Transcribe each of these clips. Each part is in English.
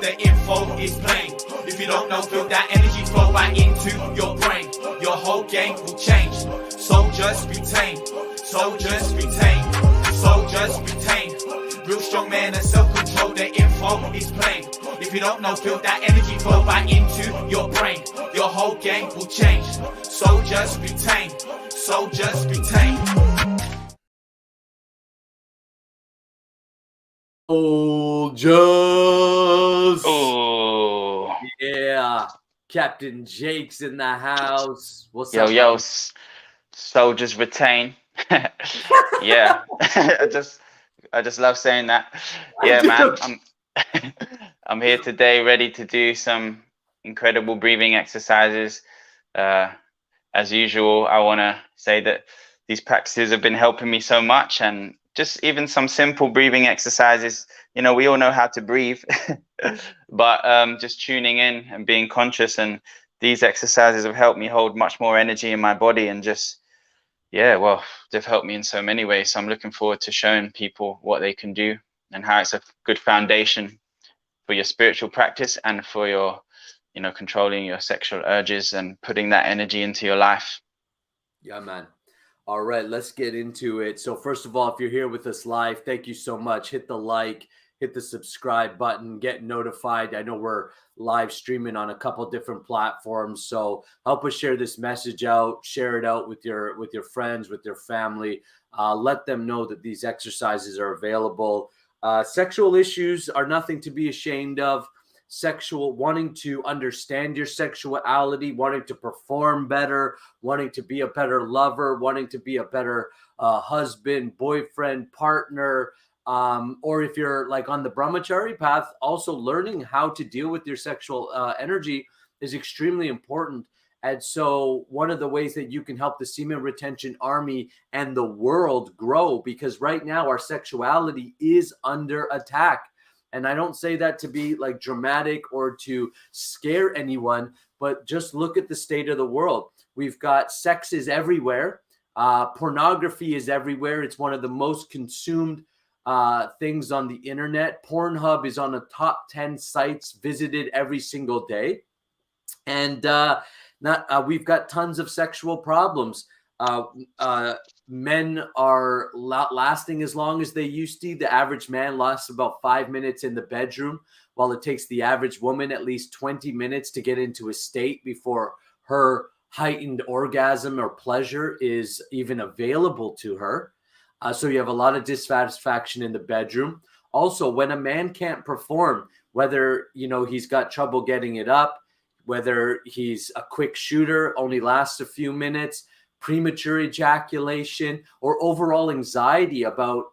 the info is plain. If you don't know, feel that energy flow right into your brain. Your whole game will change. So just retain. So just retain. So just retain. Real strong man and self-control, the info is plain. If you don't know, feel that energy flow right into your brain. Your whole game will change. So just retain. So just retain. Oh, Yeah, Captain Jake's in the house. What's yo, up? yo, soldiers retain. Yeah, I just love saying that. Yeah, man, I'm here today, ready to do some incredible breathing exercises. As usual, I want to say that these practices have been helping me so much, and just even some simple breathing exercises. You know, we all know how to breathe, but just tuning in and being conscious, and these exercises have helped me hold much more energy in my body, and just, yeah, well, they've helped me in so many ways. So I'm looking forward to showing people what they can do and how it's a good foundation for your spiritual practice and for your, you know, controlling your sexual urges and putting that energy into your life. Yeah, man. All right, let's get into it. So first of all, if you're here with us live, thank you so much. Hit the like, hit the subscribe button, get notified. I know we're live streaming on a couple different platforms, so help us share this message out, share it out with your friends, with your family. Let them know that these exercises are available. Sexual issues are nothing to be ashamed of. Wanting to understand your sexuality, wanting to perform better, wanting to be a better lover, wanting to be a better husband, boyfriend, partner, or if you're like on the brahmachari path, also learning how to deal with your sexual energy is extremely important. And so one of the ways that you can help the Semen Retention Army and the world grow, because right now our sexuality is under attack. And I don't say that to be like dramatic or to scare anyone, but just look at the state of the world. We've got sex is everywhere. Pornography is everywhere. It's one of the most consumed things on the internet. Pornhub is on the top 10 sites visited every single day. And we've got tons of sexual problems. Men are lasting as long as they used to. The average man lasts about 5 minutes in the bedroom, while it takes the average woman at least 20 minutes to get into a state before her heightened orgasm or pleasure is even available to her. So you have a lot of dissatisfaction in the bedroom. Also, when a man can't perform, whether he's got trouble getting it up, whether he's a quick shooter, only lasts a few minutes, premature ejaculation, or overall anxiety about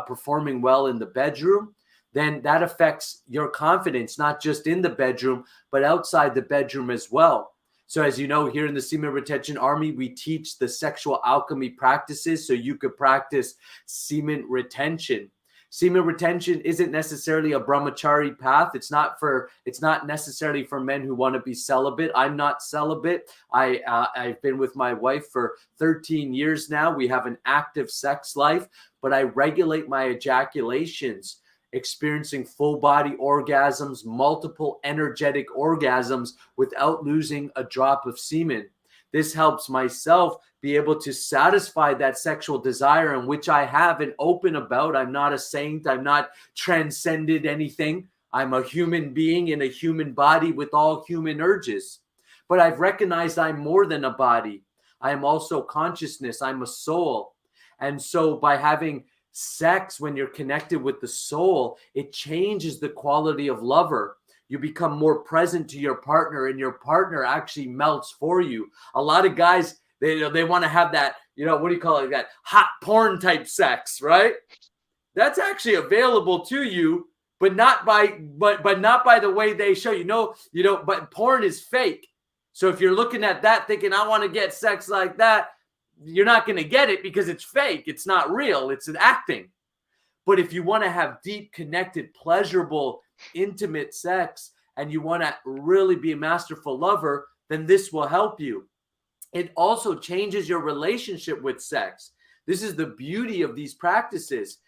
performing well in the bedroom, then that affects your confidence, not just in the bedroom, but outside the bedroom as well. So as you know, here in the Semen Retention Army, we teach the sexual alchemy practices so you could practice semen retention. Semen retention isn't necessarily a brahmachari path. It's not necessarily for men who want to be celibate. I'm not celibate. I've been with my wife for 13 years now. We have an active sex life, but I regulate my ejaculations, experiencing full body orgasms, multiple energetic orgasms without losing a drop of semen. This helps myself be able to satisfy that sexual desire, in which I have and open about. I'm not a saint. I'm not transcended anything. I'm a human being in a human body with all human urges. But I've recognized I'm more than a body. I am also consciousness. I'm a soul. And so by having sex, when you're connected with the soul, it changes the quality of lover. You become more present to your partner, and your partner actually melts for you. A lot of guys, they want to have that, what do you call it? That hot porn type sex, right? That's actually available to you, but not by the way they show you. But porn is fake. So if you're looking at that thinking, I want to get sex like that, you're not going to get it because it's fake. It's not real. It's an acting. But if you want to have deep, connected, pleasurable, intimate sex, and you want to really be a masterful lover, then this will help you. It also changes your relationship with sex. This is the beauty of these practices.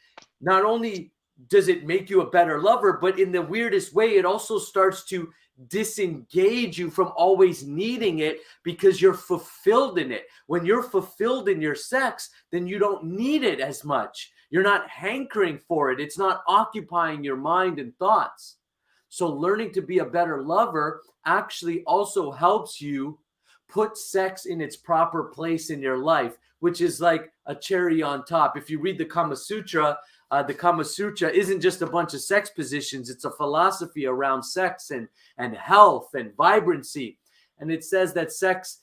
Not only does it make you a better lover, but in the weirdest way, it also starts to disengage you from always needing it because you're fulfilled in it. When you're fulfilled in your sex, then you don't need it as much. You're not hankering for it. It's not occupying your mind and thoughts. So learning to be a better lover actually also helps you put sex in its proper place in your life, which is like a cherry on top. If you read the Kama Sutra isn't just a bunch of sex positions. It's a philosophy around sex and health and vibrancy. And it says that sex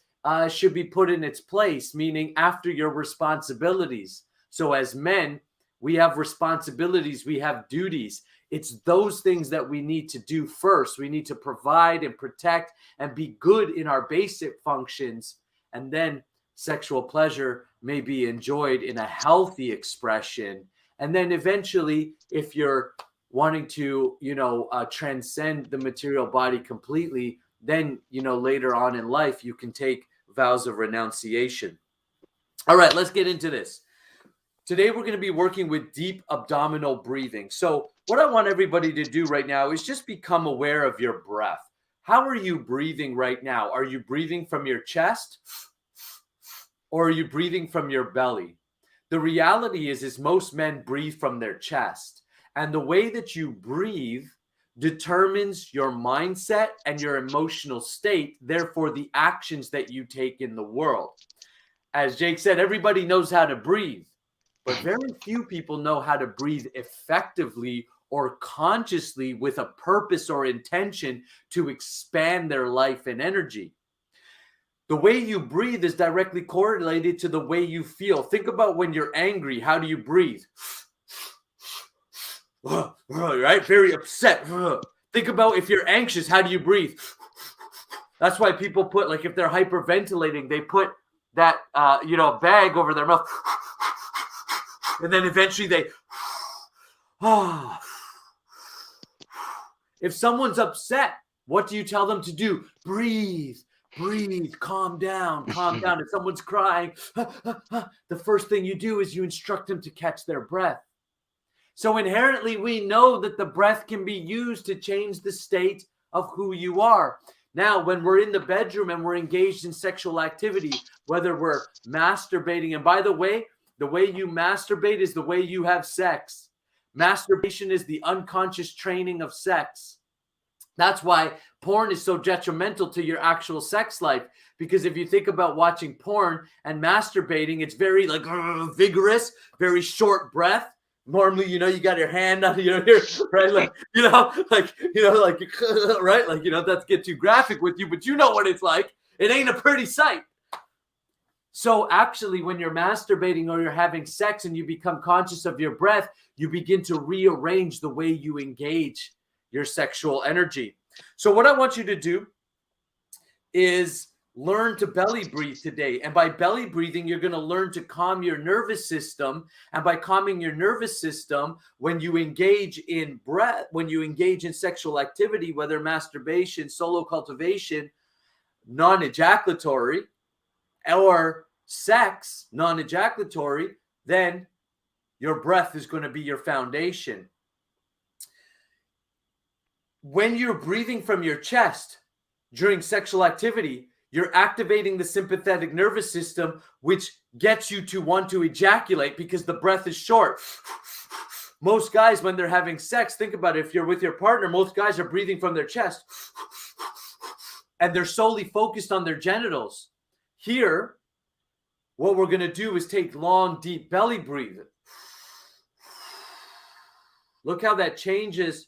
should be put in its place, meaning after your responsibilities. So as men, we have responsibilities, we have duties. It's those things that we need to do first. We need to provide and protect and be good in our basic functions. And then sexual pleasure may be enjoyed in a healthy expression. And then eventually, if you're wanting to, transcend the material body completely, then, later on in life, you can take vows of renunciation. All right, let's get into this. Today, we're going to be working with deep abdominal breathing. So what I want everybody to do right now is just become aware of your breath. How are you breathing right now? Are you breathing from your chest or are you breathing from your belly? The reality is most men breathe from their chest. And the way that you breathe determines your mindset and your emotional state, therefore the actions that you take in the world. As Jake said, everybody knows how to breathe, but very few people know how to breathe effectively or consciously with a purpose or intention to expand their life and energy. The way you breathe is directly correlated to the way you feel. Think about when you're angry. How do you breathe? Right? Very upset. Think about if you're anxious. How do you breathe? That's why people put, like, if they're hyperventilating, they put that, bag over their mouth. And then eventually they, If someone's upset, what do you tell them to do? Breathe, calm down. If someone's crying, the first thing you do is you instruct them to catch their breath. So inherently, we know that the breath can be used to change the state of who you are. Now, when we're in the bedroom and we're engaged in sexual activity, whether we're masturbating, and by the way you masturbate is the way you have sex. Masturbation is the unconscious training of sex. That's why porn is so detrimental to your actual sex life. Because if you think about watching porn and masturbating, it's very vigorous, very short breath. Normally, you got your hand on your ear, right? Right? That's get too graphic with you, but you know what it's like. It ain't a pretty sight. So actually, when you're masturbating or you're having sex and you become conscious of your breath, you begin to rearrange the way you engage your sexual energy. So what I want you to do is learn to belly breathe today. And by belly breathing, you're going to learn to calm your nervous system. And by calming your nervous system, when you engage in breath, when you engage in sexual activity, whether masturbation, solo cultivation, non-ejaculatory, or sex, non-ejaculatory, then your breath is going to be your foundation. When you're breathing from your chest during sexual activity, you're activating the sympathetic nervous system, which gets you to want to ejaculate because the breath is short. Most guys, when they're having sex, think about it. If you're with your partner, most guys are breathing from their chest and they're solely focused on their genitals. Here, what we're going to do is take long, deep belly breathing. Look how that changes.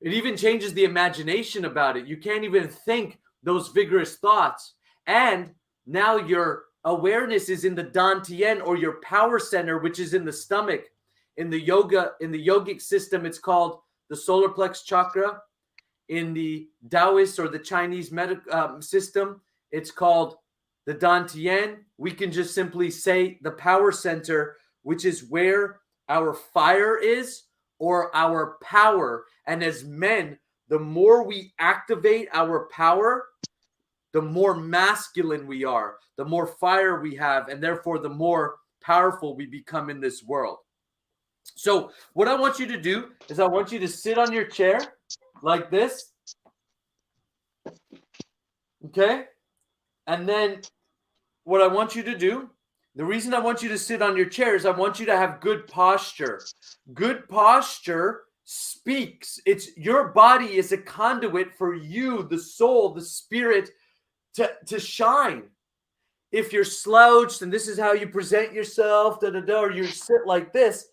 It even changes the imagination about it. You can't even think those vigorous thoughts. And now your awareness is in the dantian, or your power center, which is in the stomach. In the yogic system, it's called the solar plex chakra. In the Taoist or the Chinese system, it's called the dantian. We can just simply say the power center, which is where our fire is, or our power. And as men, the more we activate our power, the more masculine we are, the more fire we have, and therefore the more powerful we become in this world. So what I want you to do is I want you to sit on your chair like this. Okay? And then what I want you to do, the reason I want you to sit on your chair is I want you to have good posture. Good posture speaks. It's your body is a conduit for you, the soul, the spirit, to shine. If you're slouched and this is how you present yourself, or you sit like this,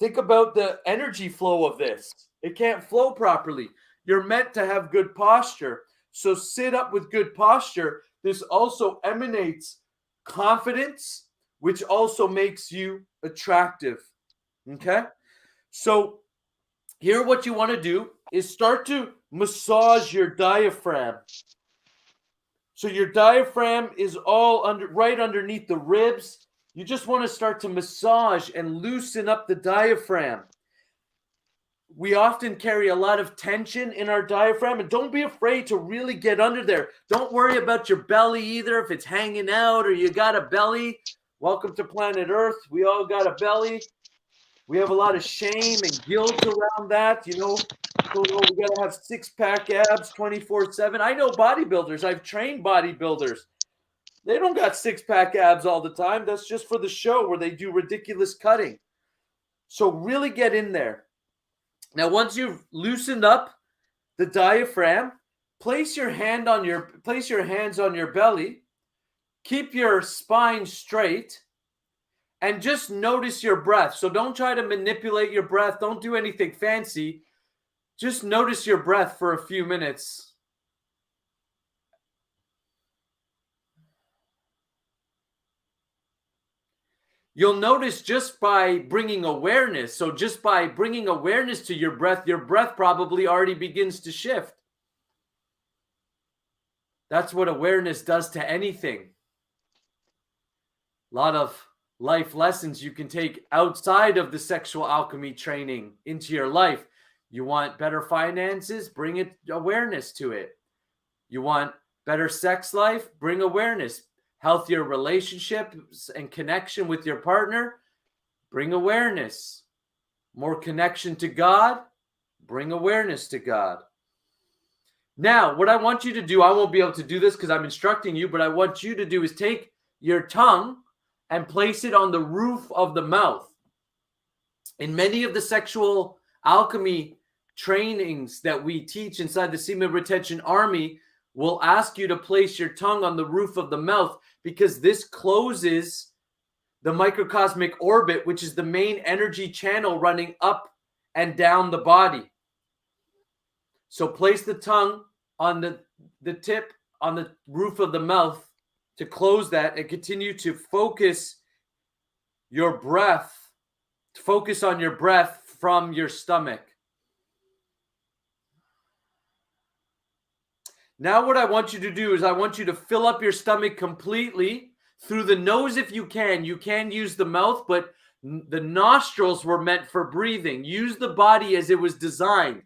think about the energy flow of this. It can't flow properly. You're meant to have good posture. So sit up with good posture. This also emanates confidence, which also makes you attractive. Okay? So here what you want to do is start to massage your diaphragm. So your diaphragm is all right underneath the ribs. You just want to start to massage and loosen up the diaphragm. We often carry a lot of tension in our diaphragm, and don't be afraid to really get under there. Don't worry about your belly either. If it's hanging out or you got a belly, welcome to planet Earth. We all got a belly. We have a lot of shame and guilt around that, you know. So, we got to have six-pack abs 24/7. I know bodybuilders. I've trained bodybuilders. They don't got six-pack abs all the time. That's just for the show where they do ridiculous cutting. So really get in there. Now, once you've loosened up the diaphragm, place your hands on your belly. Keep your spine straight. And just notice your breath. So don't try to manipulate your breath. Don't do anything fancy. Just notice your breath for a few minutes. You'll notice just by bringing awareness. So just by bringing awareness to your breath probably already begins to shift. That's what awareness does to anything. A lot of life lessons you can take outside of the sexual alchemy training into your life. You want better finances? Bring awareness to it. You want better sex life? Bring awareness. Healthier relationships and connection with your partner? Bring awareness. More connection to God? Bring awareness to God. Now, what I want you to do, I won't be able to do this because I'm instructing you, but I want you to do is take your tongue and place it on the roof of the mouth. In many of the sexual alchemy trainings that we teach inside the Semen Retention Army, we'll ask you to place your tongue on the roof of the mouth because this closes the microcosmic orbit, which is the main energy channel running up and down the body. So place the tongue on the tip on the roof of the mouth to close that and continue to focus your breath, focus on your breath from your stomach. Now what I want you to do is I want you to fill up your stomach completely through the nose if you can. You can use the mouth, but the nostrils were meant for breathing. Use the body as it was designed.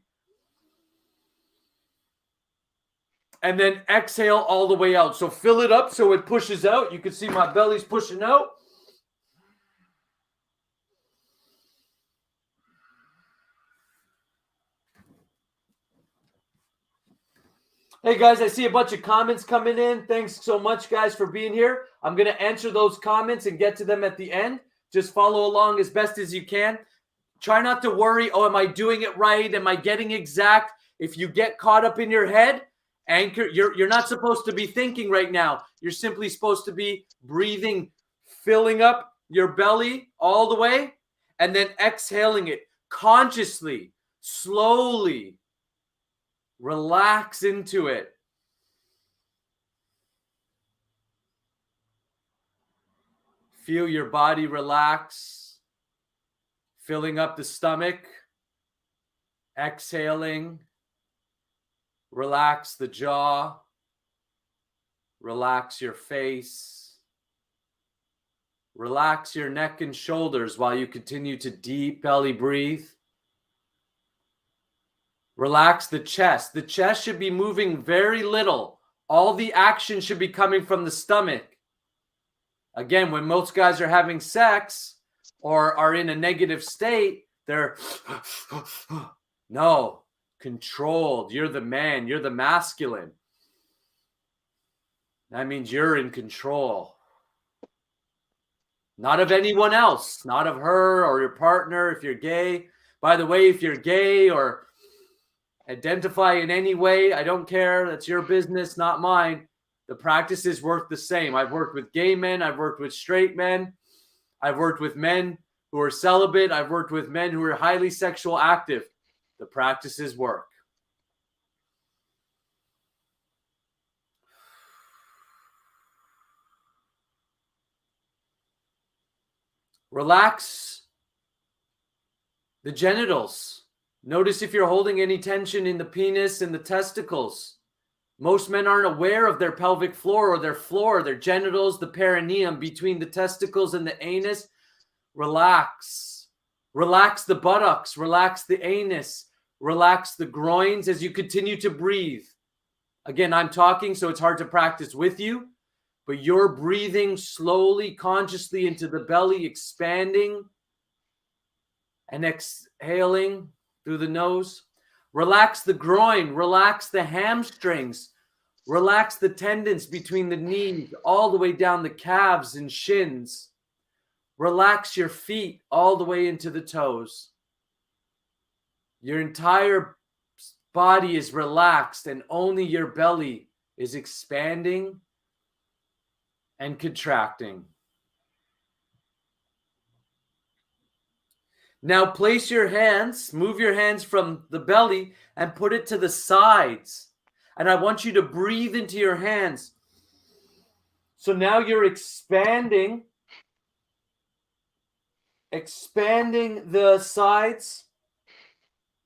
And then exhale all the way out. So fill it up so it pushes out. You can see my belly's pushing out. Hey guys, I see a bunch of comments coming in. Thanks so much, guys, for being here. I'm going to answer those comments and get to them at the end. Just follow along as best as you can. Try not to worry, oh, am I doing it right? Am I getting exact? If you get caught up in your head, anchor. You're not supposed to be thinking right now. You're simply supposed to be breathing, filling up your belly all the way, and then exhaling it consciously, slowly. Relax into it. Feel your body relax, filling up the stomach, exhaling. Relax the jaw. Relax your face. Relax your neck and shoulders while you continue to deep belly breathe. Relax the chest. The chest should be moving very little. All the action should be coming from the stomach. Again, when most guys are having sex, or are in a negative state, they're no, controlled. You're the man, you're the masculine. That means you're in control. Not of anyone else, not of her or your partner if you're gay. By the way, if you're gay or identify in any way, I don't care. That's your business, not mine. The practices work the same. I've worked with gay men. I've worked with straight men. I've worked with men who are celibate. I've worked with men who are highly sexual active. The practices work. Relax the genitals. Notice if you're holding any tension in the penis and the testicles. Most men aren't aware of their pelvic floor, their genitals, the perineum between the testicles and the anus. Relax. Relax the buttocks. Relax the anus. Relax the groins as you continue to breathe. Again, I'm talking, so it's hard to practice with you. But you're breathing slowly, consciously into the belly, expanding and exhaling through the nose. Relax the groin, relax the hamstrings, relax the tendons between the knees, all the way down the calves and shins. Relax your feet all the way into the toes. Your entire body is relaxed and only your belly is expanding and contracting. Now place your hands, move your hands from the belly and put it to the sides. And I want you to breathe into your hands. So now you're expanding the sides,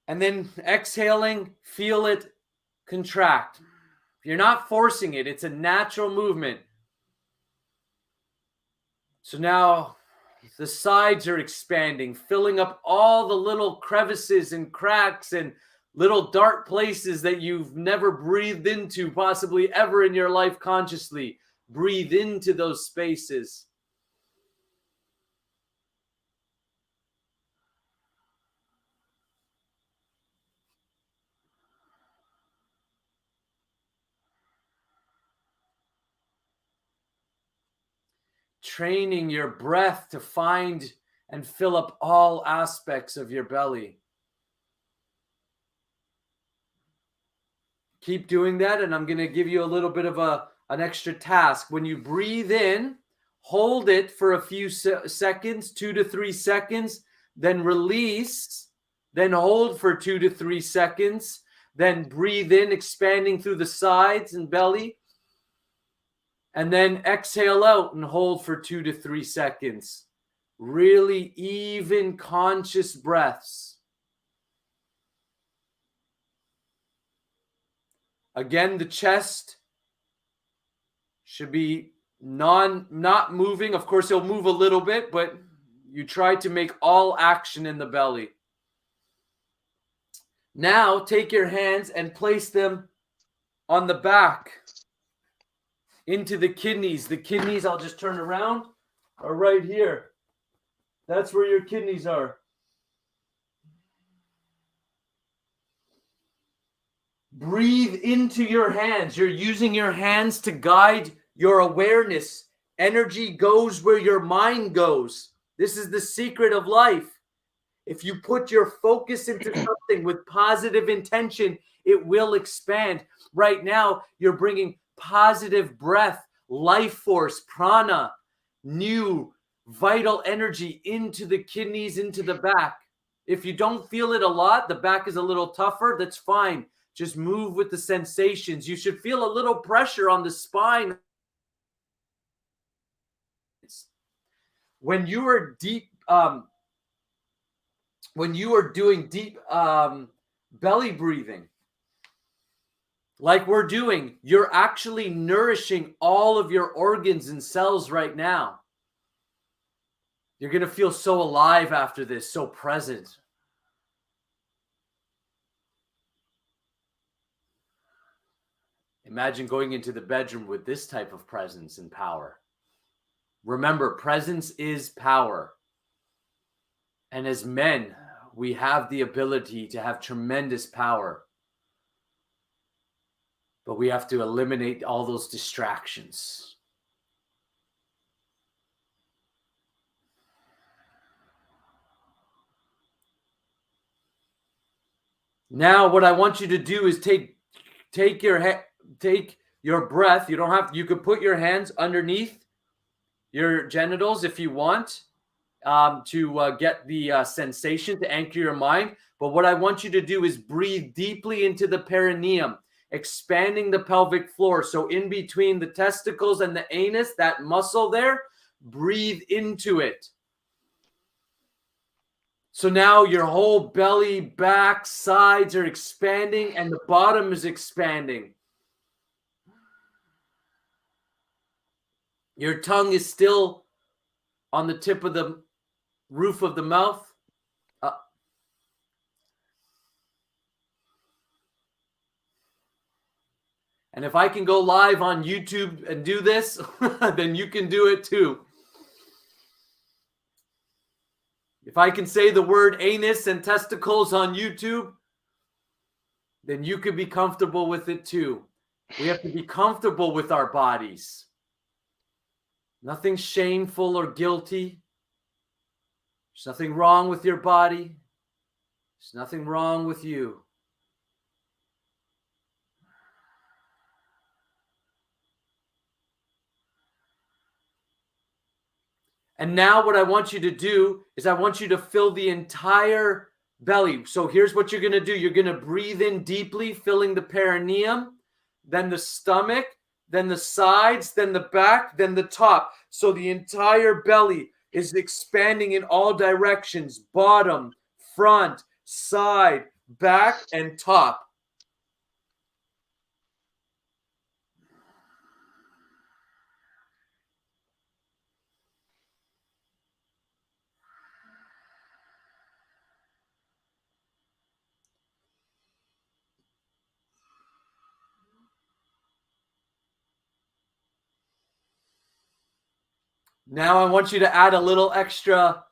and then exhaling, feel it contract. You're not forcing it. It's a natural movement. So now the sides are expanding, filling up all the little crevices and cracks and little dark places that you've never breathed into, possibly ever in your life consciously. Breathe into those spaces. Training your breath to find and fill up all aspects of your belly. Keep doing that, and I'm going to give you a little bit of an extra task. When you breathe in, hold it for a few seconds, 2 to 3 seconds, then release, then hold for 2 to 3 seconds, then breathe in, expanding through the sides and belly. And then exhale out and hold for 2 to 3 seconds. Really even, conscious breaths. Again, the chest should be not moving. Of course, it'll move a little bit, but you try to make all action in the belly. Now, take your hands and place them on the back. Into the kidneys. The kidneys, I'll just turn around, are right here. That's where your kidneys are. Breathe into your hands. You're using your hands to guide your awareness. Energy goes where your mind goes. This is the secret of life. If you put your focus into something with positive intention, it will expand. Right now, you're bringing positive breath, life force, prana, new vital energy into the kidneys, into the back. If you don't feel it a lot, the back is a little tougher, that's fine. Just move with the sensations. You should feel a little pressure on the spine. When you are deep, when you are doing deep belly breathing, like we're doing, you're actually nourishing all of your organs and cells right now. You're going to feel so alive after this, so present. Imagine going into the bedroom with this type of presence and power. Remember, presence is power. And as men, we have the ability to have tremendous power. But we have to eliminate all those distractions. Now, what I want you to do is take your breath. You could put your hands underneath your genitals if you want to get the sensation to anchor your mind. But what I want you to do is breathe deeply into the perineum, expanding the pelvic floor. So in between the testicles and the anus, that muscle there, breathe into it. So now your whole belly, back, sides are expanding and the bottom is expanding. Your tongue is still on the tip of the roof of the mouth. And if I can go live on YouTube and do this, then you can do it too. If I can say the word anus and testicles on YouTube, then you can be comfortable with it too. We have to be comfortable with our bodies. Nothing shameful or guilty. There's nothing wrong with your body. There's nothing wrong with you. And now what I want you to do is I want you to fill the entire belly. So here's what you're going to do. You're going to breathe in deeply, filling the perineum, then the stomach, then the sides, then the back, then the top. So the entire belly is expanding in all directions, bottom, front, side, back, and top. Now I want you to add a little extra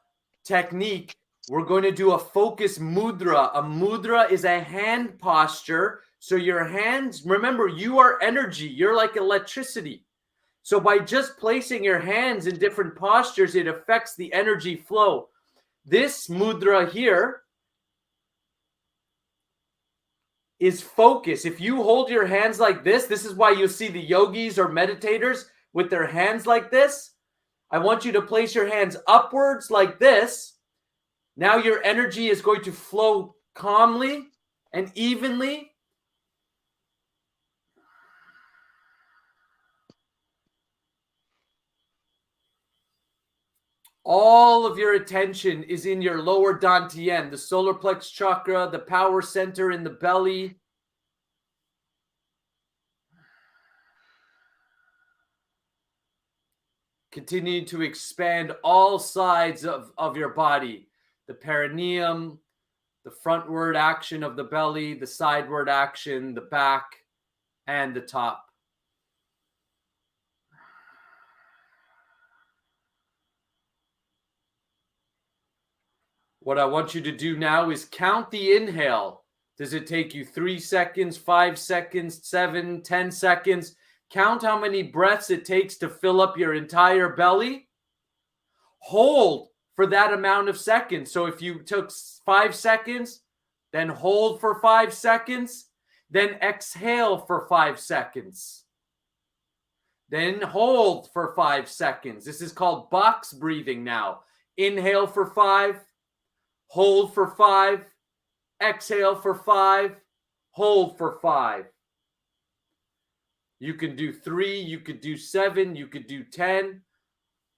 technique. We're going to do a focus mudra. A mudra is a hand posture. So your hands, remember, you are energy. You're like electricity. So by just placing your hands in different postures, it affects the energy flow. This mudra here is focus. If you hold your hands like this is why you see the yogis or meditators with their hands like this. I want you to place your hands upwards like this. Now your energy is going to flow calmly and evenly. All of your attention is in your lower dantian, the solar plex chakra, the power center in the belly. Continue to expand all sides of your body. The perineum, the frontward action of the belly, the sideward action, the back, and the top. What I want you to do now is count the inhale. Does it take you 3 seconds, 5 seconds, 7, 10 seconds? Count how many breaths it takes to fill up your entire belly. Hold for that amount of seconds. So if you took 5 seconds, then hold for 5 seconds, then exhale for 5 seconds. Then hold for 5 seconds. This is called box breathing now. Inhale for 5, hold for 5, exhale for 5, hold for 5. You can do 3, you could do 7, you could do 10.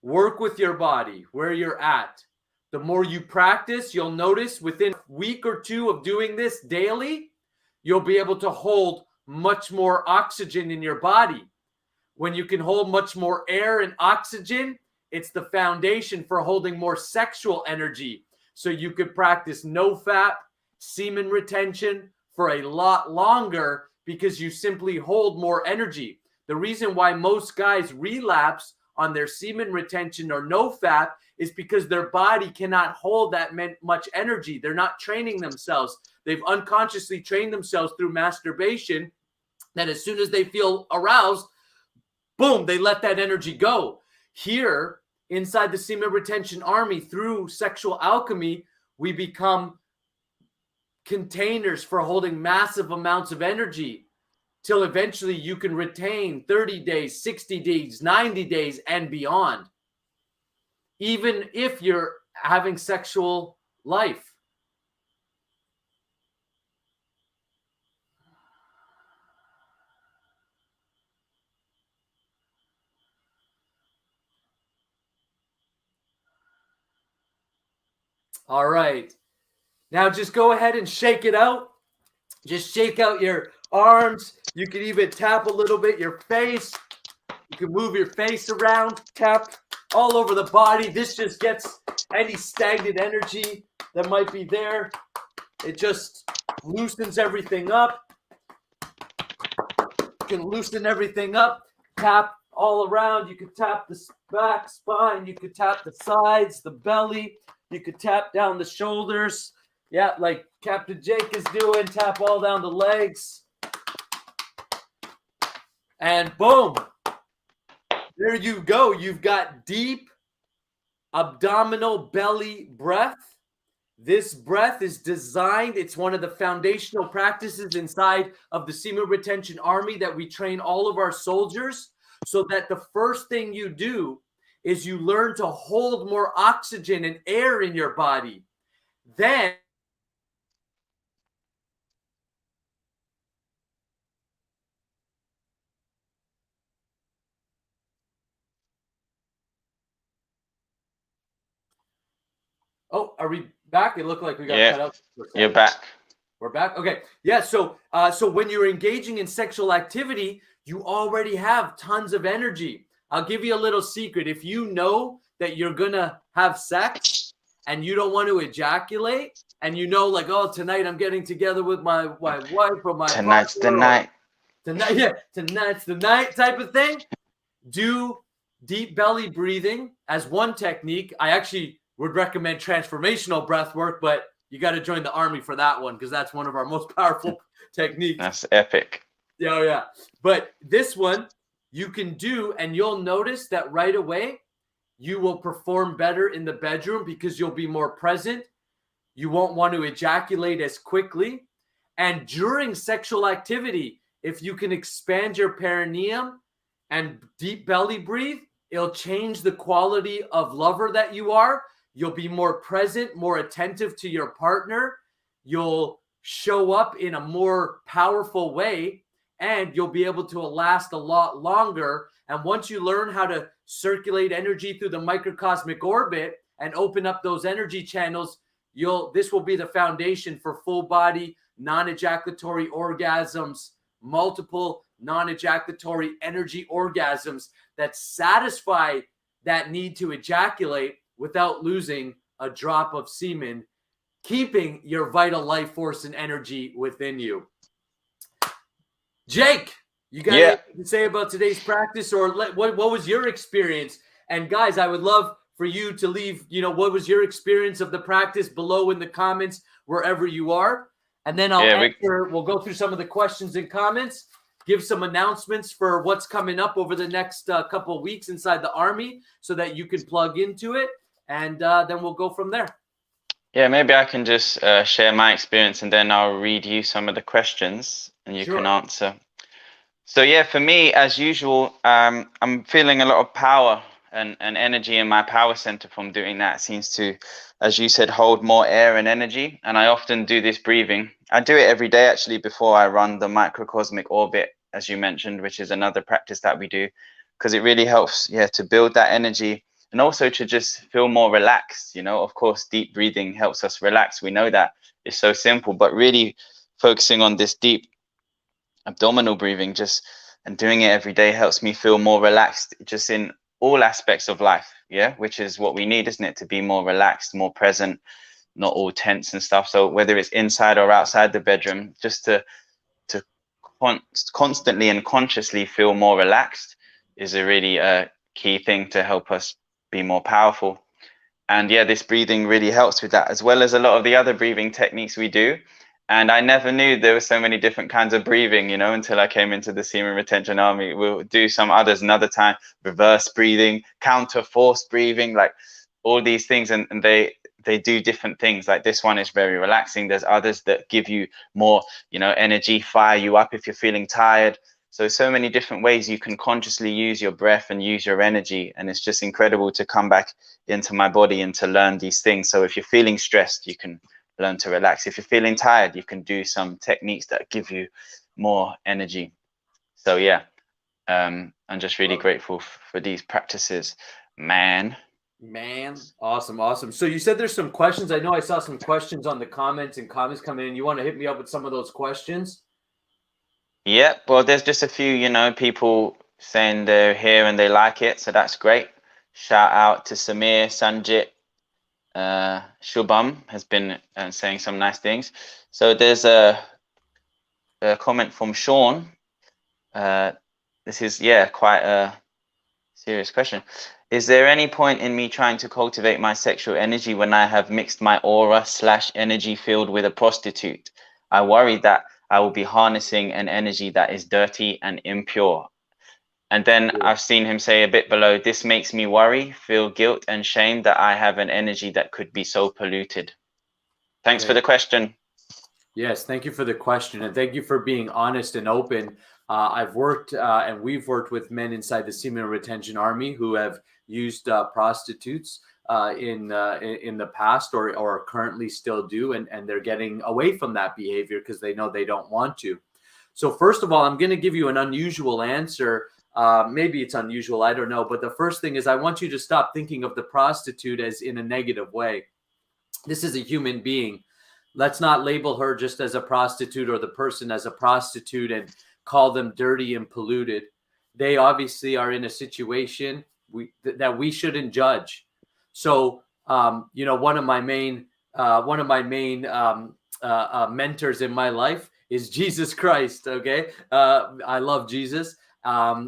Work with your body where you're at. The more you practice, you'll notice within a week or 2 of doing this daily, you'll be able to hold much more oxygen in your body. When you can hold much more air and oxygen, it's the foundation for holding more sexual energy. So you could practice no fap, semen retention for a lot longer because you simply hold more energy. The reason why most guys relapse on their semen retention or no fap is because their body cannot hold that much energy. They're not training themselves. They've unconsciously trained themselves through masturbation that as soon as they feel aroused, boom, they let that energy go. Here, inside the semen retention army, through sexual alchemy, we become containers for holding massive amounts of energy till eventually you can retain 30 days, 60 days, 90 days, and beyond, even if you're having sexual life. All right. Now just go ahead and shake it out. Just shake out your arms. You can even tap a little bit your face. You can move your face around, tap all over the body. This just gets any stagnant energy that might be there. It just loosens everything up. You can loosen everything up. Tap all around. You can tap the back, spine. You could tap the sides, the belly. You could tap down the shoulders. Yeah, like Captain Jake is doing. Tap all down the legs. And boom. There you go. You've got deep abdominal belly breath. This breath is designed. It's one of the foundational practices inside of the semen retention army that we train all of our soldiers, so that the first thing you do is you learn to hold more oxygen and air in your body. Then oh, are we back? It looked like we got cut out. You're back. We're back. Okay. Yeah. So when you're engaging in sexual activity, you already have tons of energy. I'll give you a little secret. If you know that you're gonna have sex and you don't want to ejaculate, and you know, like, oh, tonight I'm getting together with my wife or my tonight's the night. Tonight, yeah, tonight's the night type of thing. Do deep belly breathing as one technique. I actually would recommend transformational breath work, but you got to join the army for that one because that's one of our most powerful techniques. That's epic. Yeah, yeah. But this one you can do, and you'll notice that right away you will perform better in the bedroom because you'll be more present. You won't want to ejaculate as quickly. And during sexual activity, if you can expand your perineum and deep belly breathe, it'll change the quality of lover that you are. You'll be more present, more attentive to your partner. You'll show up in a more powerful way, and you'll be able to last a lot longer. And once you learn how to circulate energy through the microcosmic orbit and open up those energy channels, this will be the foundation for full body, non-ejaculatory orgasms, multiple non-ejaculatory energy orgasms that satisfy that need to ejaculate without losing a drop of semen, keeping your vital life force and energy within you. Jake, you got anything to say about today's practice, or what was your experience? And guys, I would love for you to leave, what was your experience of the practice below in the comments, wherever you are. And then we'll go through some of the questions and comments, give some announcements for what's coming up over the next couple of weeks inside the army so that you can plug into it. And then we'll go from there. Yeah, maybe I can just share my experience, and then I'll read you some of the questions and you can answer. So yeah, for me, as usual, I'm feeling a lot of power and energy in my power center from doing that. It seems to, as you said, hold more air and energy. And I often do this breathing. I do it every day, actually, before I run the microcosmic orbit, as you mentioned, which is another practice that we do, because it really helps, to build that energy and also to just feel more relaxed. Of course, deep breathing helps us relax. We know that. It's so simple, but really focusing on this deep abdominal breathing and doing it every day helps me feel more relaxed just in all aspects of life, which is what we need, isn't it? To be more relaxed, more present, not all tense and stuff. So whether it's inside or outside the bedroom, just to constantly and consciously feel more relaxed is a really key thing to help us be more powerful. And yeah, this breathing really helps with that, as well as a lot of the other breathing techniques we do. And I never knew there were so many different kinds of breathing, you know, until I came into the Semen Retention Army. We'll do some others another time, reverse breathing, counter force breathing, like all these things. And they do different things. Like this one is very relaxing. There's others that give you more, you know, energy, fire you up if you're feeling tired. So many different ways you can consciously use your breath and use your energy. And it's just incredible to come back into my body and to learn these things. So if you're feeling stressed, you can learn to relax. If you're feeling tired, you can do some techniques that give you more energy. So yeah, I'm just really grateful for these practices, man. Awesome. So you said there's some questions. I know I saw some questions on the comments coming in. You want to hit me up with some of those questions? Yeah, well, there's just a few, you know, people saying they're here and they like it, so that's great. Shout out to Samir, Sanjit, Shubham has been saying some nice things. So there's a comment from Sean. This is, yeah, quite a serious question. Is there any point in me trying to cultivate my sexual energy when I have mixed my aura / energy field with a prostitute? I worry that I will be harnessing an energy that is dirty and impure. And then I've seen him say a bit below, this makes me worry, feel guilt and shame that I have an energy that could be so polluted. Thanks for the question. Yes, thank you for the question. And thank you for being honest and open. I've worked and we've worked with men inside the Semen Retention Army who have used prostitutes in the past or currently still do. And they're getting away from that behavior because they know they don't want to. So first of all, I'm going to give you an unusual answer. Maybe it's unusual, I don't know. But the first thing is I want you to stop thinking of the prostitute as in a negative way. This is a human being. Let's not label her just as a prostitute or the person as a prostitute and call them dirty and polluted. They obviously are in a situation that we shouldn't judge. So, you know, one of my main mentors in my life is Jesus Christ. Okay. I love Jesus,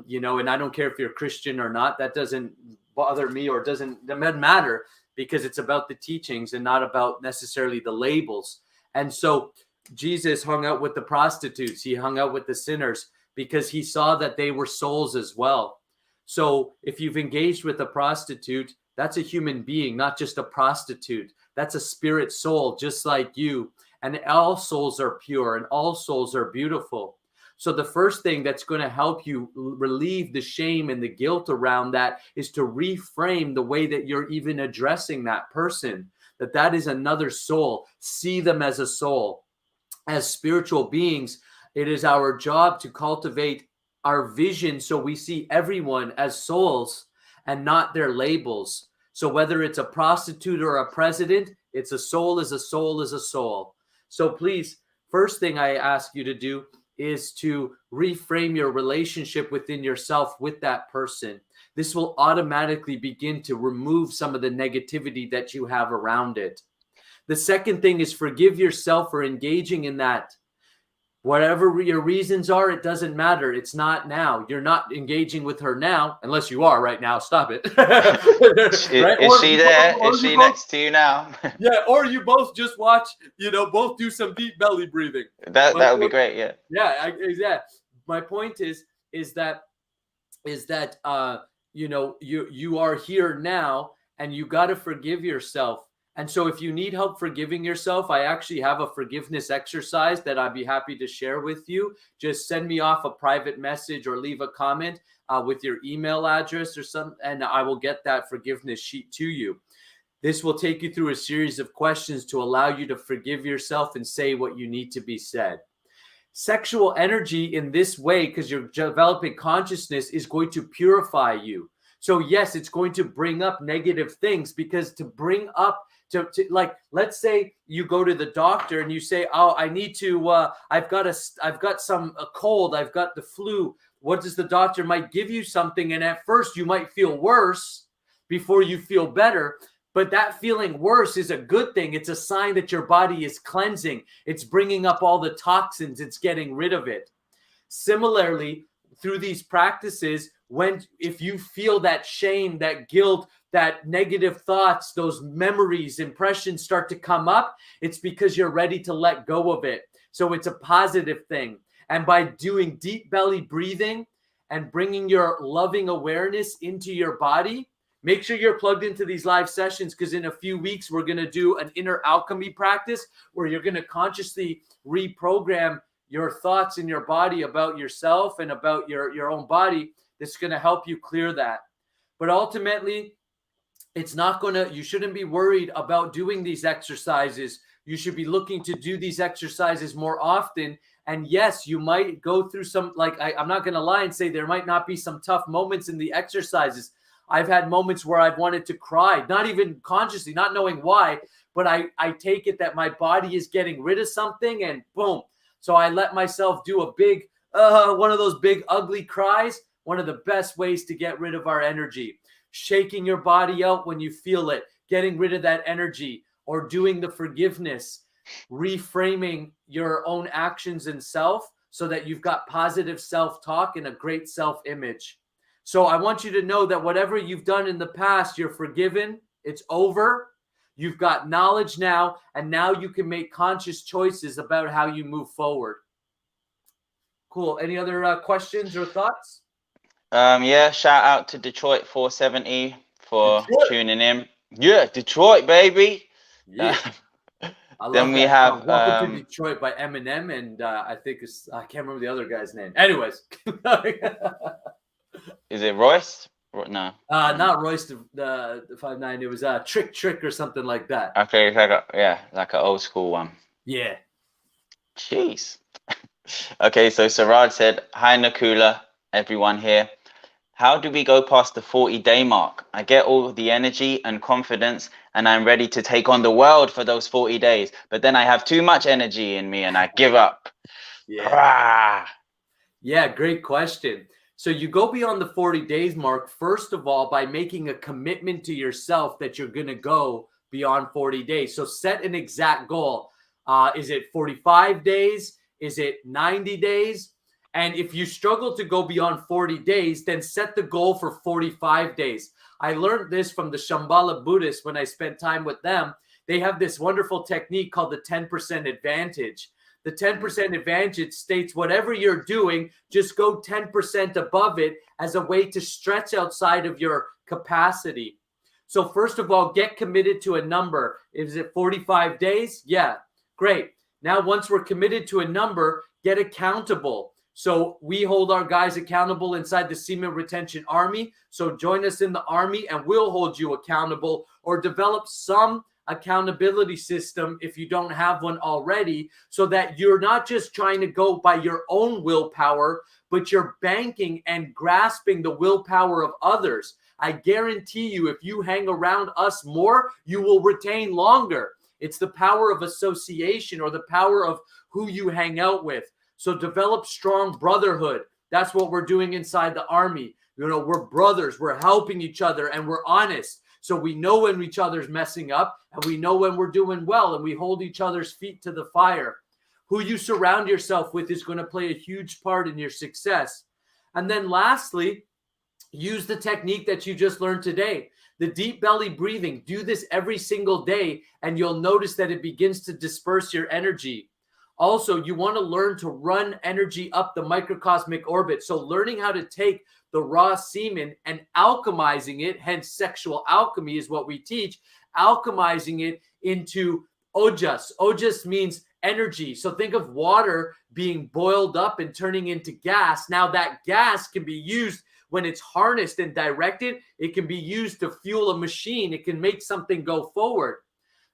you know, and I don't care if you're Christian or not. That doesn't bother me or doesn't matter because it's about the teachings and not about necessarily the labels. And so Jesus hung out with the prostitutes. He hung out with the sinners because he saw that they were souls as well. So if you've engaged with a prostitute, that's a human being, not just a prostitute. That's a spirit soul, just like you. And all souls are pure and all souls are beautiful. So the first thing that's going to help you relieve the shame and the guilt around that is to reframe the way that you're even addressing that person, that is another soul. See them as a soul. As spiritual beings, it is our job to cultivate our vision so we see everyone as souls and not their labels. So whether it's a prostitute or a president, it's a soul is a soul is a soul. So please, first thing I ask you to do is to reframe your relationship within yourself with that person. This will automatically begin to remove some of the negativity that you have around it. The second thing is forgive yourself for engaging in that. Whatever your reasons are, it doesn't matter. It's not now. You're not engaging with her now, unless you are right now. Stop it. Right? Is she there? Is she next to you now? Yeah, or you both just watch, you know, both do some deep belly breathing. That would be great, yeah. Yeah. My point is that you know, you are here now and you got to forgive yourself. And so if you need help forgiving yourself, I actually have a forgiveness exercise that I'd be happy to share with you. Just send me off a private message or leave a comment with your email address or something, and I will get that forgiveness sheet to you. This will take you through a series of questions to allow you to forgive yourself and say what you need to be said. Sexual energy in this way, because you're developing consciousness, is going to purify you. So yes, it's going to bring up negative things, because to bring up to like, let's say you go to the doctor and you say, oh, I need to, I've got a cold, I've got the flu. What does the doctor might give you something? And at first you might feel worse before you feel better. But that feeling worse is a good thing. It's a sign that your body is cleansing. It's bringing up all the toxins. It's getting rid of it. Similarly, through these practices, if you feel that shame, that guilt, that negative thoughts, those memories, impressions start to come up, it's because you're ready to let go of it. So it's a positive thing. And by doing deep belly breathing and bringing your loving awareness into your body, make sure you're plugged into these live sessions, because in a few weeks, we're going to do an inner alchemy practice where you're going to consciously reprogram your thoughts in your body about yourself and about your own body. That's going to help you clear that. But ultimately, it's not going to, you shouldn't be worried about doing these exercises. You should be looking to do these exercises more often. And yes, you might go through some, like, I'm not going to lie and say there might not be some tough moments in the exercises. I've had moments where I've wanted to cry, not even consciously, not knowing why, but I take it that my body is getting rid of something, and boom. So I let myself do a big, one of those big ugly cries. One of the best ways to get rid of our energy. Shaking your body out when you feel it, getting rid of that energy, or doing the forgiveness, reframing your own actions and self so that you've got positive self-talk and a great self-image. So I want you to know that whatever you've done in the past, you're forgiven. It's over. You've got knowledge now, and now you can make conscious choices about how you move forward. Cool. Any other questions or thoughts? Yeah, shout out to Detroit 470 for tuning in. Yeah, Detroit, baby. Yeah. Then we have Welcome to Detroit by Eminem, and I think I can't remember the other guy's name. Anyways. Is it Royce? No. Not Royce the 5'9". It was Trick or something like that. Okay, like an old school one. Yeah. Jeez. Okay, so Saraj said, hi Nakula, everyone here. How do we go past the 40-day mark? I get all the energy and confidence, and I'm ready to take on the world for those 40 days. But then I have too much energy in me, and I give up. Yeah. Yeah, great question. So you go beyond the 40 days mark, first of all, by making a commitment to yourself that you're going to go beyond 40 days. So set an exact goal. Is it 45 days? Is it 90 days? And if you struggle to go beyond 40 days, then set the goal for 45 days. I learned this from the Shambhala Buddhists when I spent time with them. They have this wonderful technique called the 10% advantage. The 10% advantage states whatever you're doing, just go 10% above it as a way to stretch outside of your capacity. So first of all, get committed to a number. Is it 45 days? Yeah, great. Now, once we're committed to a number, get accountable. So we hold our guys accountable inside the Semen Retention Army. So join us in the Army and we'll hold you accountable, or develop some accountability system if you don't have one already, so that you're not just trying to go by your own willpower, but you're banking and grasping the willpower of others. I guarantee you, if you hang around us more, you will retain longer. It's the power of association, or the power of who you hang out with. So develop strong brotherhood. That's what we're doing inside the Army. You know, we're brothers, we're helping each other, and we're honest. So we know when each other's messing up, and we know when we're doing well, and we hold each other's feet to the fire. Who you surround yourself with is going to play a huge part in your success. And then lastly, use the technique that you just learned today. The deep belly breathing. Do this every single day, and you'll notice that it begins to disperse your energy. Also, you want to learn to run energy up the microcosmic orbit. So learning how to take the raw semen and alchemizing it, hence sexual alchemy is what we teach, alchemizing it into ojas. Ojas means energy. So think of water being boiled up and turning into gas. Now that gas can be used when it's harnessed and directed. It can be used to fuel a machine. It can make something go forward.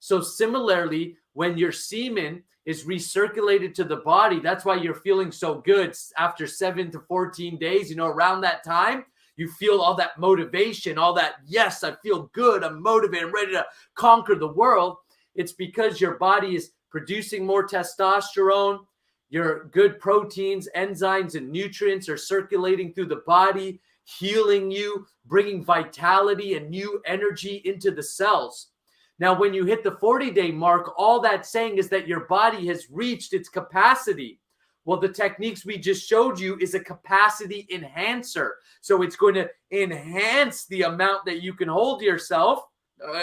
So similarly, when your semen is recirculated to the body, that's why you're feeling so good after 7 to 14 days. You know, around that time, you feel all that motivation, all that, yes, I feel good, I'm motivated, I'm ready to conquer the world. It's because your body is producing more testosterone, your good proteins, enzymes, and nutrients are circulating through the body, healing you, bringing vitality and new energy into the cells. Now, when you hit the 40-day mark, all that's saying is that your body has reached its capacity. Well, the techniques we just showed you is a capacity enhancer. So it's going to enhance the amount that you can hold yourself,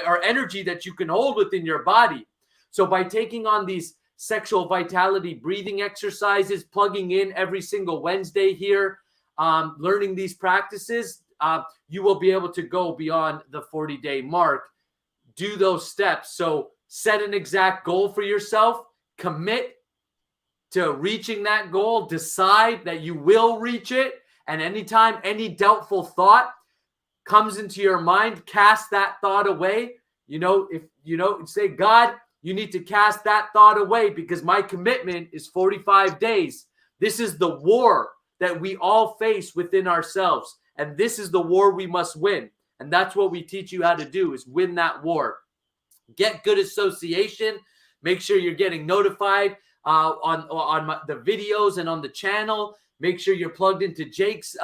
or energy that you can hold within your body. So by taking on these sexual vitality breathing exercises, plugging in every single Wednesday here, learning these practices, you will be able to go beyond the 40-day mark. Do those steps. So set an exact goal for yourself, commit to reaching that goal, decide that you will reach it. And anytime any doubtful thought comes into your mind, cast that thought away. Say, God, you need to cast that thought away because my commitment is 45 days. This is the war that we all face within ourselves. And this is the war we must win. And that's what we teach you how to do, is win that war. Get good association. Make sure you're getting notified on the videos and on the channel. Make sure you're plugged into Jake's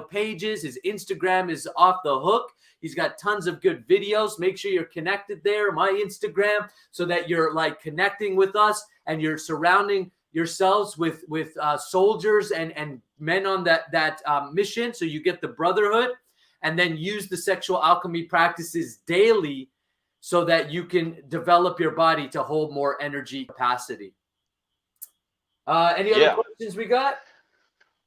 pages. His Instagram is off the hook. He's got tons of good videos. Make sure you're connected there, my Instagram, so that you're like connecting with us and you're surrounding yourselves with soldiers and men on that mission, so you get the brotherhood. And then use the sexual alchemy practices daily so that you can develop your body to hold more energy capacity. Any other questions we got?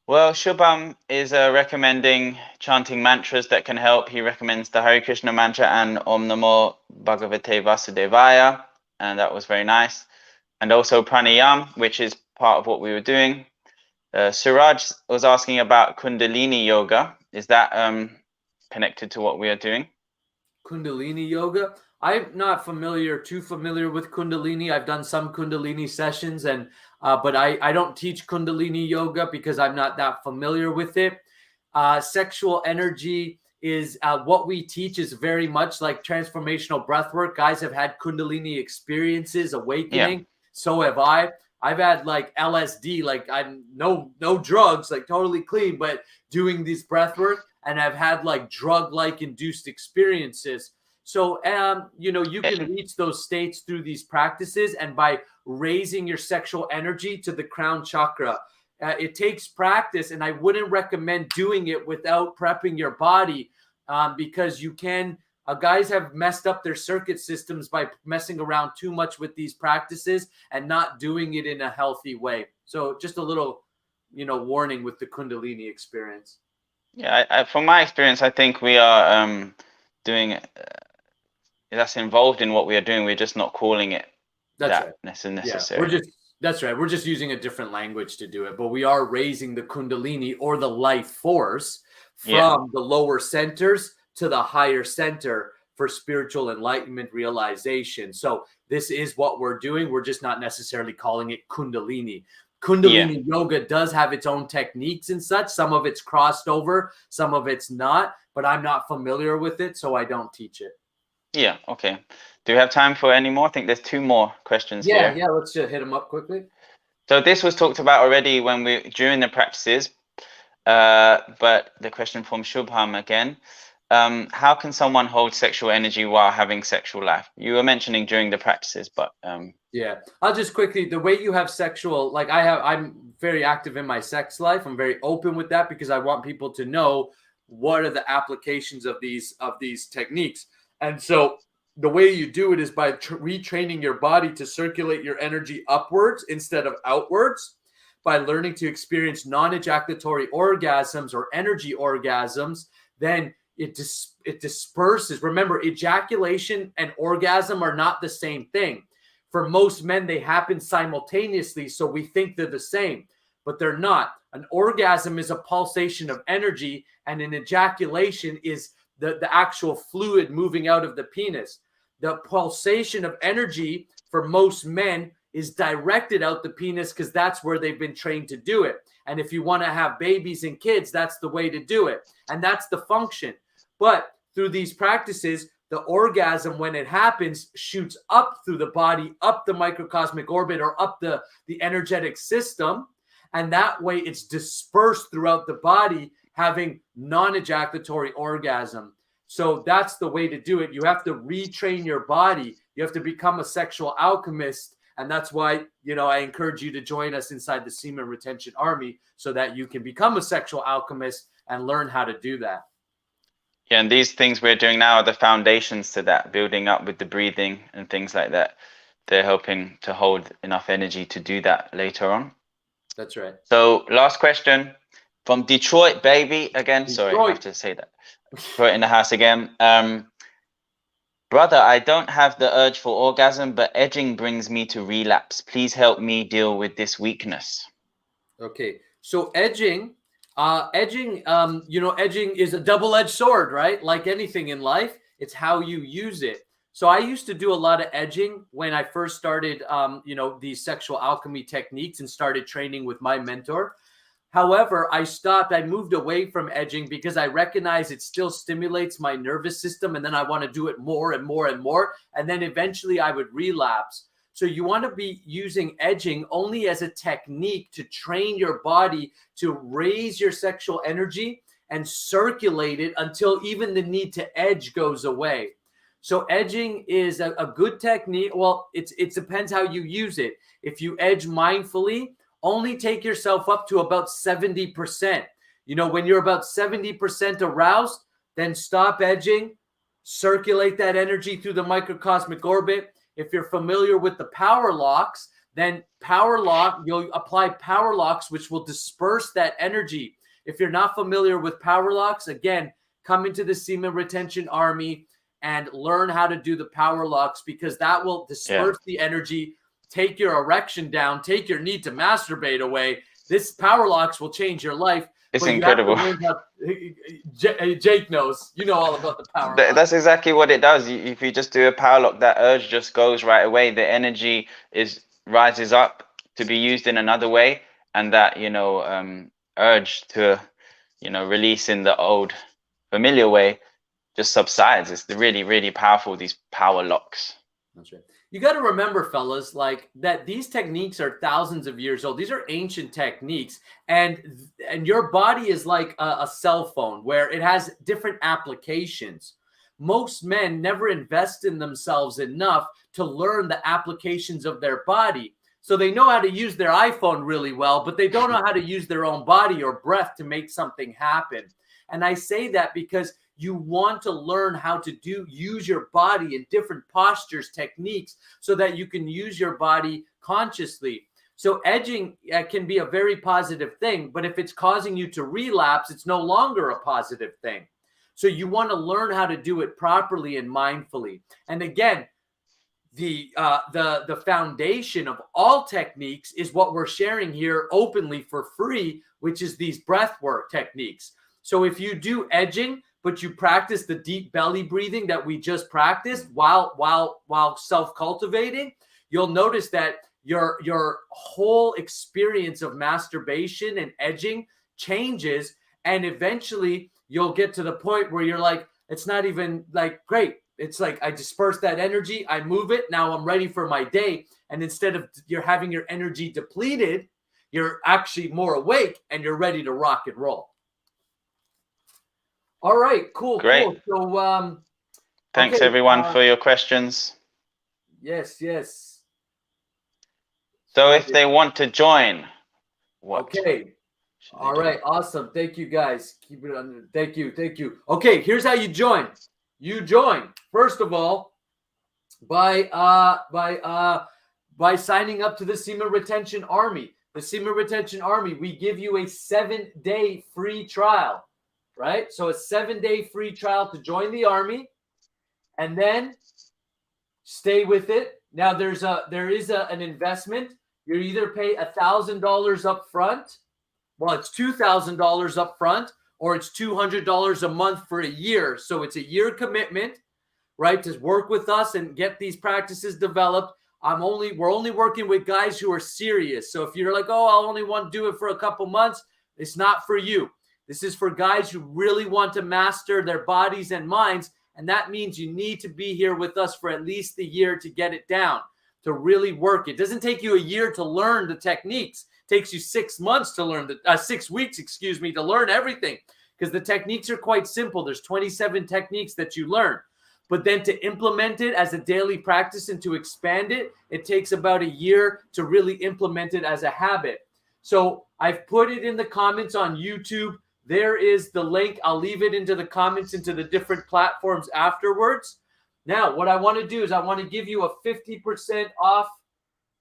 Well, Shubham is recommending chanting mantras that can help. He recommends the Hare Krishna mantra and Om Namo Bhagavate Vasudevaya, and that was very nice. And also pranayam, which is part of what we were doing. Suraj was asking about Kundalini Yoga. Is that connected to what we are doing? Kundalini Yoga? I'm not too familiar with Kundalini. I've done some Kundalini sessions, but I don't teach Kundalini Yoga because I'm not that familiar with it. Sexual energy is what we teach is very much like transformational breath work. Guys have had Kundalini experiences, awakening. Yeah. So have I. I've had like LSD, like I'm no drugs, like totally clean, but doing this breath work, and I've had like drug-like induced experiences. So, you can reach those states through these practices and by raising your sexual energy to the crown chakra. It takes practice, and I wouldn't recommend doing it without prepping your body because you can. Guys have messed up their circuit systems by messing around too much with these practices and not doing it in a healthy way. So just a little, warning with the Kundalini experience. Yeah, from my experience, I think we are doing that's involved in what we are doing. We're just not calling it necessary. Yeah, that's right. We're just using a different language to do it, but we are raising the Kundalini or the life force from the lower centers to the higher center for spiritual enlightenment realization. So this is what we're doing. We're just not necessarily calling it Kundalini. Kundalini Yoga does have its own techniques and such. Some of it's crossed over, some of it's not, but I'm not familiar with it, so I don't teach it. Yeah, okay. Do we have time for any more? I think there's 2 more questions here. Yeah, let's just hit them up quickly. So this was talked about already during the practices, but the question from Shubham again. How can someone hold sexual energy while having sexual life? You were mentioning during the practices, but I'll just quickly, the way you have sexual, like I'm very active in my sex life. I'm very open with that because I want people to know what are the applications of these techniques. And so the way you do it is by retraining your body to circulate your energy upwards instead of outwards, by learning to experience non-ejaculatory orgasms or energy orgasms. Then it disperses. Remember, ejaculation and orgasm are not the same thing. For most men, they happen simultaneously, so we think they're the same, but they're not. An orgasm is a pulsation of energy, and an ejaculation is the actual fluid moving out of the penis. The pulsation of energy for most men is directed out the penis because that's where they've been trained to do it. And if you want to have babies and kids, that's the way to do it. And that's the function. But through these practices, the orgasm, when it happens, shoots up through the body, up the microcosmic orbit, or up the energetic system. And that way it's dispersed throughout the body, having non-ejaculatory orgasm. So that's the way to do it. You have to retrain your body. You have to become a sexual alchemist And that's why, you know, I encourage you to join us inside the Semen Retention Army so that you can become a sexual alchemist and learn how to do that. Yeah, and these things we're doing now are the foundations to that, building up with the breathing and things like that. They're helping to hold enough energy to do that later on. That's right. So last question from Detroit, baby. Again, sorry, I have to say that. Detroit in the house again. Brother, I don't have the urge for orgasm, but edging brings me to relapse. Please help me deal with this weakness. Okay, so edging, you know, edging is a double-edged sword, right? Like anything in life, it's how you use it. So I used to do a lot of edging when I first started, you know, these sexual alchemy techniques and started training with my mentor. However, I stopped. I moved away from edging because I recognize it still stimulates my nervous system. And then I want to do it more and more and more. And then eventually I would relapse. So you want to be using edging only as a technique to train your body to raise your sexual energy and circulate it until even the need to edge goes away. So edging is a good technique. Well, it depends how you use it. If you edge mindfully, only take yourself up to about 70%. You know, when you're about 70% aroused, then stop edging, circulate that energy through the microcosmic orbit. If you're familiar with the power locks, then you'll apply power locks, which will disperse that energy. If you're not familiar with power locks, again, come into the Semen Retention Army and learn how to do the power locks, because that will disperse the energy, take your erection down, take your need to masturbate away. This power locks will change your life. It's incredible. Jake knows. You know all about the power lock. That's exactly what it does. If you just do a power lock, that urge just goes right away. The energy rises up to be used in another way, and that, you know, urge to, you know, release in the old familiar way just subsides. It's really, really powerful, these power locks. That's right. You got to remember, fellas, like that these techniques are thousands of years old. These are ancient techniques, and your body is like a cell phone where it has different applications. Most men never invest in themselves enough to learn the applications of their body. So they know how to use their iPhone really well, but they don't know how to use their own body or breath to make something happen. And I say that because you want to learn how to use your body in different postures, techniques, so that you can use your body consciously. So edging can be a very positive thing, but if it's causing you to relapse, it's no longer a positive thing. So you want to learn how to do it properly and mindfully. And again, the foundation of all techniques is what we're sharing here openly for free, which is these breath work techniques. So if you do edging, but you practice the deep belly breathing that we just practiced while self-cultivating, you'll notice that your whole experience of masturbation and edging changes, and eventually you'll get to the point where you're like, it's not even like great. It's like I disperse that energy, I move it, now I'm ready for my day. And instead of you're having your energy depleted, you're actually more awake and you're ready to rock and roll. All right, cool. Great. Cool. So, thanks everyone for your questions. Yes. So if they want to join, what? Okay. All right. Awesome. Thank you, guys. Keep it on. Thank you. Okay. Here's how you join. You join, first of all, by signing up to the Semen Retention Army. The Semen Retention Army, we give you a 7-day free trial. Right? So a 7-day free trial to join the army, and then stay with it. Now there is an investment. You either pay $1,000 up front. Well, it's $2,000 up front, or it's $200 a month for a year. So it's a year commitment, right? To work with us and get these practices developed. We're only working with guys who are serious. So if you're like, oh, I'll only want to do it for a couple months, it's not for you. This is for guys who really want to master their bodies and minds. And that means you need to be here with us for at least a year to get it down, to really work. It doesn't take you a year to learn the techniques. It takes you 6 months to learn 6 weeks, to learn everything, because the techniques are quite simple. There's 27 techniques that you learn. But then to implement it as a daily practice and to expand it, it takes about a year to really implement it as a habit. So I've put it in the comments on YouTube. There is the link. I'll leave it into the comments into the different platforms afterwards. Now, what I want to do is I want to give you a 50% off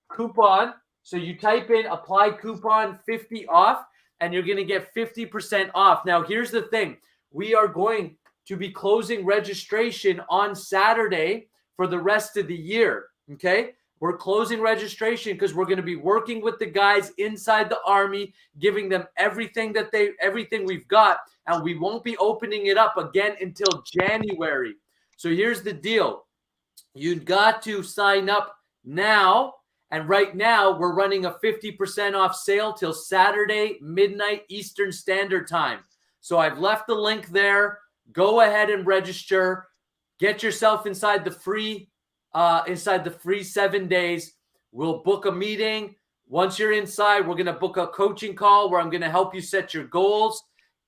coupon. So you type in apply coupon 50 off and you're going to get 50% off. Now, here's the thing. We are going to be closing registration on Saturday for the rest of the year. Okay. We're closing registration because we're going to be working with the guys inside the Army, giving them everything we've got. And we won't be opening it up again until January. So here's the deal. You've got to sign up now. And right now we're running a 50% off sale till Saturday, midnight Eastern Standard Time. So I've left the link there. Go ahead and register. Get yourself inside the free 7 days. We'll book a meeting. Once you're inside, we're going to book a coaching call where I'm going to help you set your goals.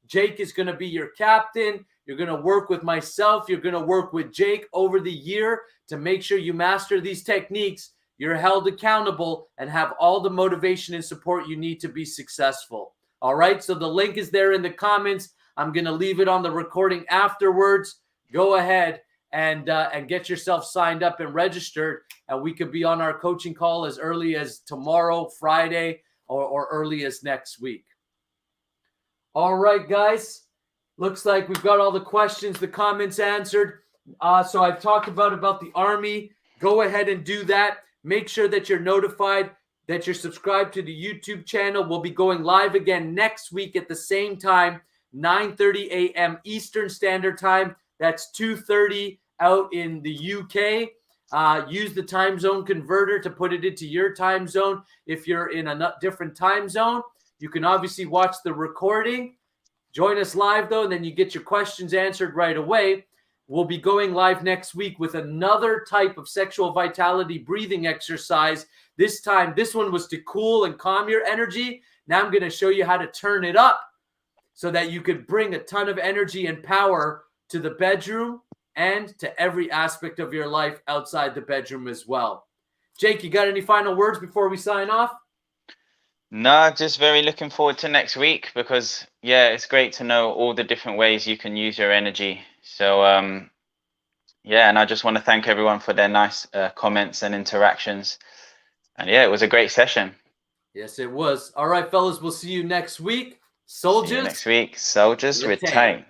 Jake is going to be your captain. You're going to work with myself. You're going to work with Jake over the year to make sure you master these techniques. You're held accountable and have all the motivation and support you need to be successful. All right. So the link is there in the comments. I'm going to leave it on the recording afterwards. Go ahead and get yourself signed up and registered. And we could be on our coaching call as early as tomorrow, Friday, or early as next week. All right, guys. Looks like we've got all the questions, the comments answered. So I've talked about the Army. Go ahead and do that. Make sure that you're notified, that you're subscribed to the YouTube channel. We'll be going live again next week at the same time, 9:30 a.m. Eastern Standard Time. That's 2:30 out in the UK. Use the time zone converter to put it into your time zone. If you're in a different time zone, you can obviously watch the recording. Join us live, though, and then you get your questions answered right away. We'll be going live next week with another type of sexual vitality breathing exercise. This time, this one was to cool and calm your energy. Now I'm going to show you how to turn it up so that you could bring a ton of energy and power to the bedroom and to every aspect of your life outside the bedroom as well. Jake, you got any final words before we sign off? No, just very looking forward to next week because, yeah, it's great to know all the different ways you can use your energy. So, yeah, and I just want to thank everyone for their nice comments and interactions. And yeah, it was a great session. Yes, it was. All right, fellas, we'll see you next week. Soldiers. See you next week. Soldiers retain.